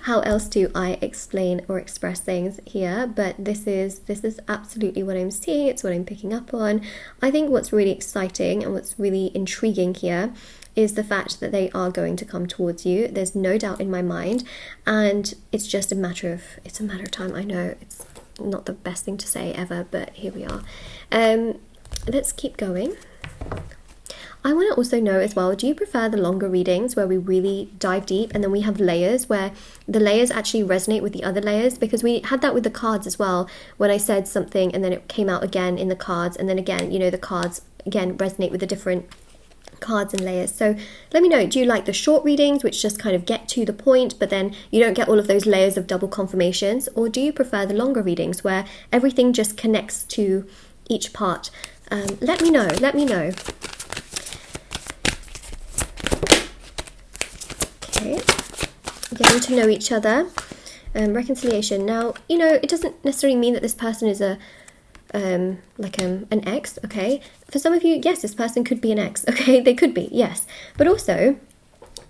How else do I explain or express things here? But this is absolutely what I'm seeing. It's what I'm picking up on. I think what's really exciting and what's really intriguing here is the fact that they are going to come towards you. There's no doubt in my mind, and it's just a matter of time. I know it's not the best thing to say ever, but here we are. Let's keep going. I want to also know as well, do you prefer the longer readings where we really dive deep and then we have layers where the layers actually resonate with the other layers? Because we had that with the cards as well, when I said something and then it came out again in the cards, and then again, you know, the cards again resonate with the different cards and layers. So let me know, do you like the short readings which just kind of get to the point but then you don't get all of those layers of double confirmations, or do you prefer the longer readings where everything just connects to each part? Let me know. Okay, getting to know each other, reconciliation. Now, you know, it doesn't necessarily mean that this person is a an ex, okay? For some of you, yes, this person could be an ex, okay? They could be, yes. But also,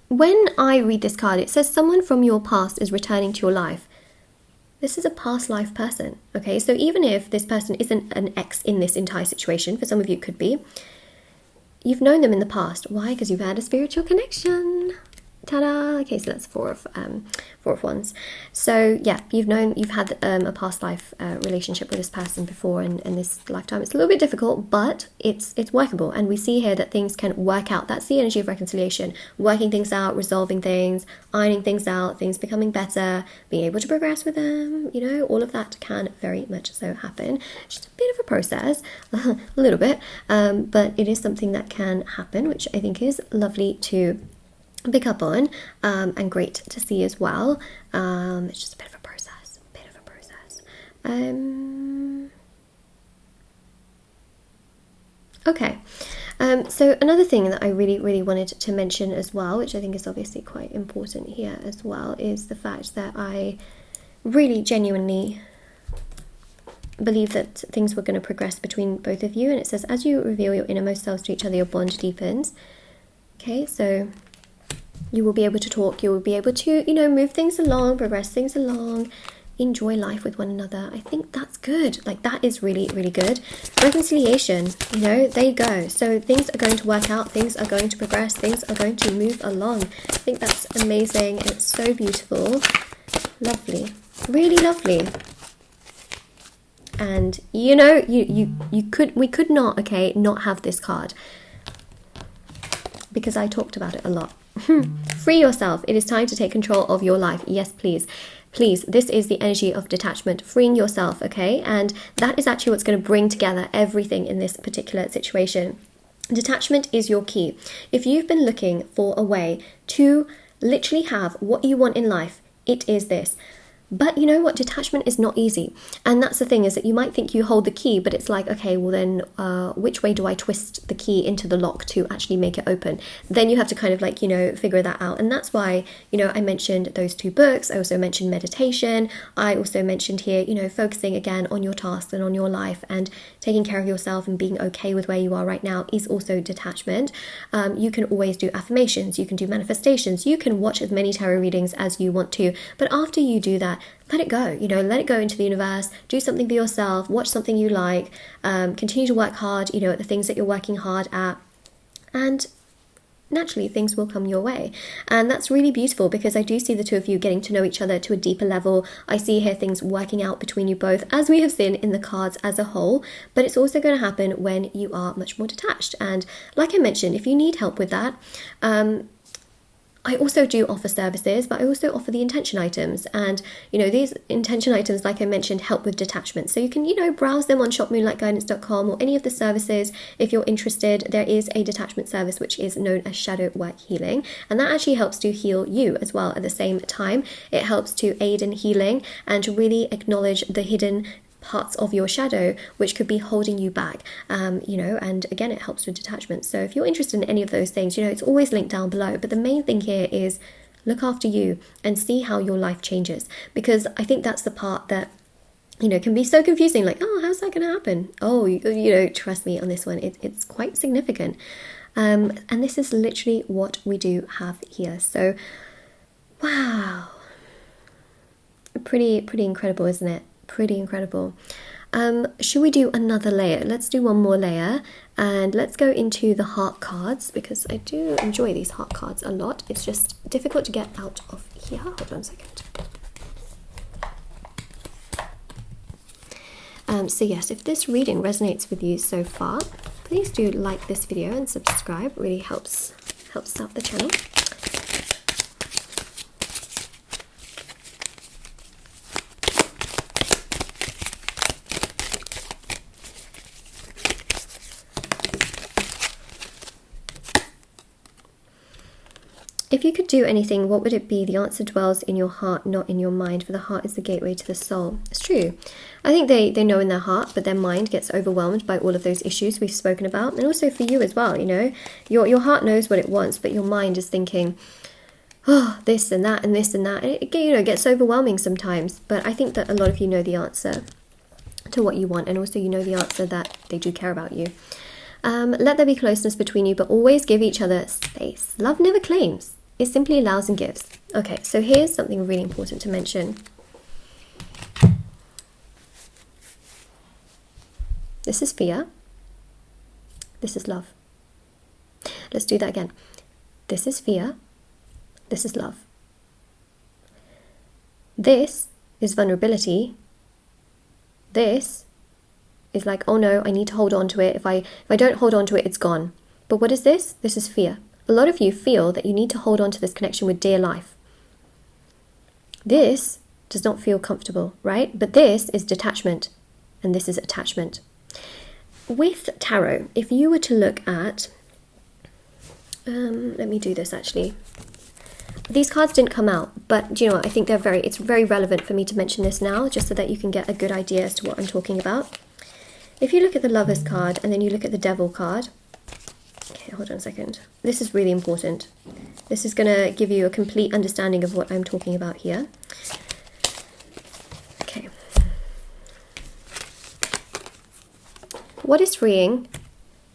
when I read this card, it says someone from your past is returning to your life. This is a past life person, okay? So even if this person isn't an ex in this entire situation, for some of you it could be, you've known them in the past. Why? Because you've had a spiritual connection. Ta-da! Okay, so that's four of wands. So yeah, you've had a past life relationship with this person before, and this lifetime it's a little bit difficult, but it's workable, and we see here that things can work out. That's the energy of reconciliation, working things out, resolving things, ironing things out, things becoming better, being able to progress with them. You know, all of that can very much so happen. It's just a bit of a process, a little bit, but it is something that can happen, which I think is lovely to pick up on, and great to see as well. It's just a bit of a process, okay, so another thing that I really wanted to mention as well, which I think is obviously quite important here as well, is the fact that I really genuinely believe that things were going to progress between both of you. And it says, as you reveal your innermost selves to each other, your bond deepens. Okay, so you will be able to talk, you will be able to, you know, move things along, progress things along, enjoy life with one another. I think that's good. Like, that is really good. Reconciliation, you know, there you go. So things are going to work out, things are going to progress, things are going to move along. I think that's amazing, and it's so beautiful. Lovely, really lovely. And you know, we could not, okay, not have this card, because I talked about it a lot. Free yourself. It is time to take control of your life. Yes, please. Please, this is the energy of detachment, freeing yourself, okay? And that is actually what's going to bring together everything in this particular situation. Detachment is your key. If you've been looking for a way to literally have what you want in life, it is this. But you know what? Detachment is not easy. And that's the thing, is that you might think you hold the key, but it's like, okay, well then which way do I twist the key into the lock to actually make it open? Then you have to kind of like, you know, figure that out. And that's why, you know, I mentioned those two books. I also mentioned meditation. I also mentioned here, you know, focusing again on your tasks and on your life, and taking care of yourself and being okay with where you are right now is also detachment. You can always do affirmations. You can do manifestations. You can watch as many tarot readings as you want to. But after you do that, let it go, you know, let it go into the universe, do something for yourself, watch something you like, continue to work hard, you know, at the things that you're working hard at, and naturally things will come your way. And that's really beautiful, because I do see the two of you getting to know each other to a deeper level. I see here things working out between you both, as we have seen in the cards as a whole, but it's also going to happen when you are much more detached. And like I mentioned, if you need help with that, I also do offer services, but I also offer the intention items. And, you know, these intention items, like I mentioned, help with detachment. So you can, you know, browse them on shopmoonlightguidance.com or any of the services if you're interested. There is a detachment service which is known as shadow work healing. And that actually helps to heal you as well at the same time. It helps to aid in healing and to really acknowledge the hidden parts of your shadow which could be holding you back, you know, and again, it helps with detachment. So if you're interested in any of those things, you know, it's always linked down below. But the main thing here is look after you and see how your life changes, because I think that's the part that, you know, can be so confusing. Like, oh, how's that going to happen? Oh, you know, trust me on this one. It's quite significant. And this is literally what we do have here. So, wow. Pretty incredible, isn't it? Pretty incredible. Should we do another layer? Let's do one more layer, and let's go into the heart cards, because I do enjoy these heart cards a lot. It's just difficult to get out of here. Hold on a second. So yes, if this reading resonates with you so far, please do like this video and subscribe. It really helps out the channel. If you could do anything, what would it be? The answer dwells in your heart, not in your mind, for the heart is the gateway to the soul. It's true. I think they know in their heart, but their mind gets overwhelmed by all of those issues we've spoken about. And also for you as well, you know, your heart knows what it wants, but your mind is thinking, oh, this and that and this and that. And it, you know, gets overwhelming sometimes. But I think that a lot of you know the answer to what you want, and also you know the answer that they do care about you. Let there be closeness between you, but always give each other space. Love never claims. It simply allows and gives. Okay, so here's something really important to mention. This is fear. This is love. Let's do that again. This is fear. This is love. This is vulnerability. This is like, oh no, I need to hold on to it. If I don't hold on to it, it's gone. But what is this? This is fear. A lot of you feel that you need to hold on to this connection with dear life. This does not feel comfortable, right? But this is detachment, and this is attachment. With tarot, if you were to look at, let me do this actually. These cards didn't come out, but do you know what? I think it's very relevant for me to mention this now, just so that you can get a good idea as to what I'm talking about. If you look at the Lovers card and then you look at the Devil card, okay, hold on a second. This is really important. This is going to give you a complete understanding of what I'm talking about here. Okay. What is freeing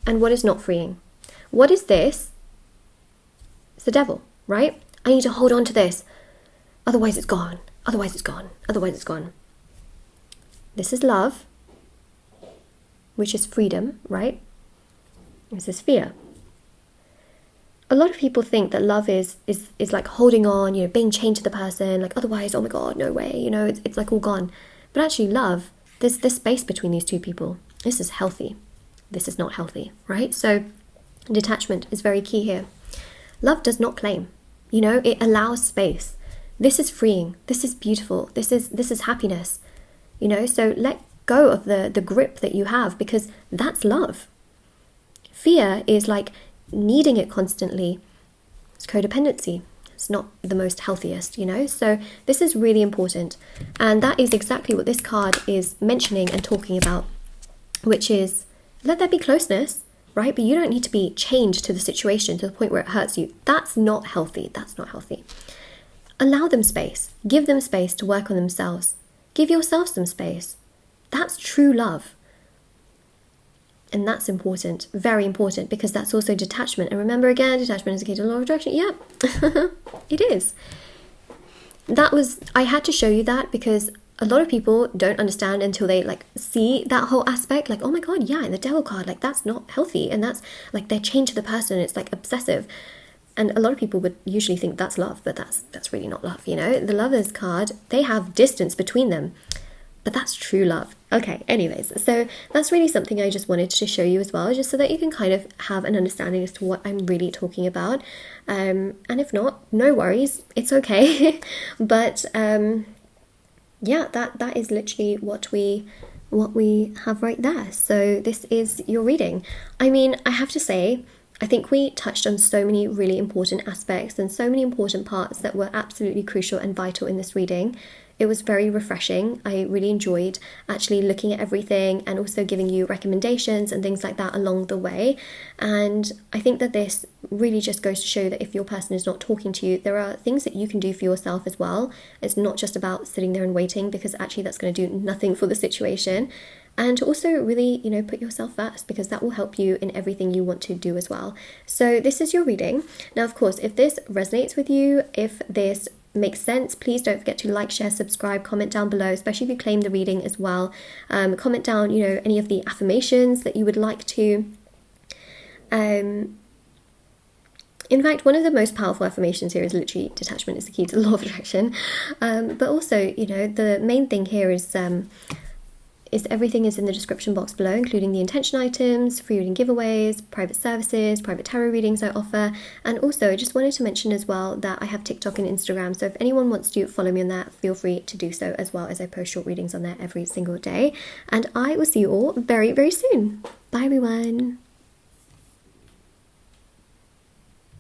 and what is not freeing? What is this? It's the devil, right? I need to hold on to this. Otherwise it's gone. Otherwise it's gone. Otherwise it's gone. This is love, which is freedom, right? This is fear. A lot of people think that love is like holding on, you know, being chained to the person, like otherwise, oh my God, no way, you know, it's like all gone. But actually love, there's this space between these two people. This is healthy. This is not healthy, right? So detachment is very key here. Love does not claim, you know, it allows space. This is freeing. This is beautiful. This is happiness, you know, so let go of the grip that you have, because that's love. Fear is like needing it constantly. It's codependency. It's not the most healthiest, you know. So this is really important. And that is exactly what this card is mentioning and talking about, which is let there be closeness, right? But you don't need to be chained to the situation to the point where it hurts you. That's not healthy. That's not healthy. Allow them space. Give them space to work on themselves. Give yourself some space. That's true love. And that's important, very important, because that's also detachment. And remember again, detachment is the key to the law of attraction. Yep, it is. I had to show you that because a lot of people don't understand until they like see that whole aspect. Like, oh my God, yeah, in the Devil card, like that's not healthy. And that's like they're chained to the person. It's like obsessive. And a lot of people would usually think that's love, but that's really not love, you know. The Lovers card, they have distance between them. But that's true love. Okay, anyways, so that's really something I just wanted to show you as well, just so that you can kind of have an understanding as to what I'm really talking about. And if not, no worries, it's okay. But yeah, that is literally what we have right there. So this is your reading. I mean, I have to say, I think we touched on so many really important aspects and so many important parts that were absolutely crucial and vital in this reading. it was very refreshing. I really enjoyed actually looking at everything and also giving you recommendations and things like that along the way. And I think that this really just goes to show that if your person is not talking to you, there are things that you can do for yourself as well. It's not just about sitting there and waiting, because actually that's going to do nothing for the situation. And to also really, put yourself first, because that will help you in everything you want to do as well. So this is your reading. Now, of course, if this resonates with you, if this makes sense, please don't forget to like, share, subscribe, comment down below, especially if you claim the reading as well. Comment down, any of the affirmations that you would like to. In fact, one of the most powerful affirmations here is literally detachment is the key to the law of attraction. But also, the main thing here is everything is in the description box below, including the intention items, free reading giveaways, private services, private tarot readings I offer. And also I just wanted to mention as well that I have TikTok and Instagram, so if anyone wants to follow me on that, feel free to do so, as well as I post short readings on there every single day. And I will see you all very, very soon. Bye everyone.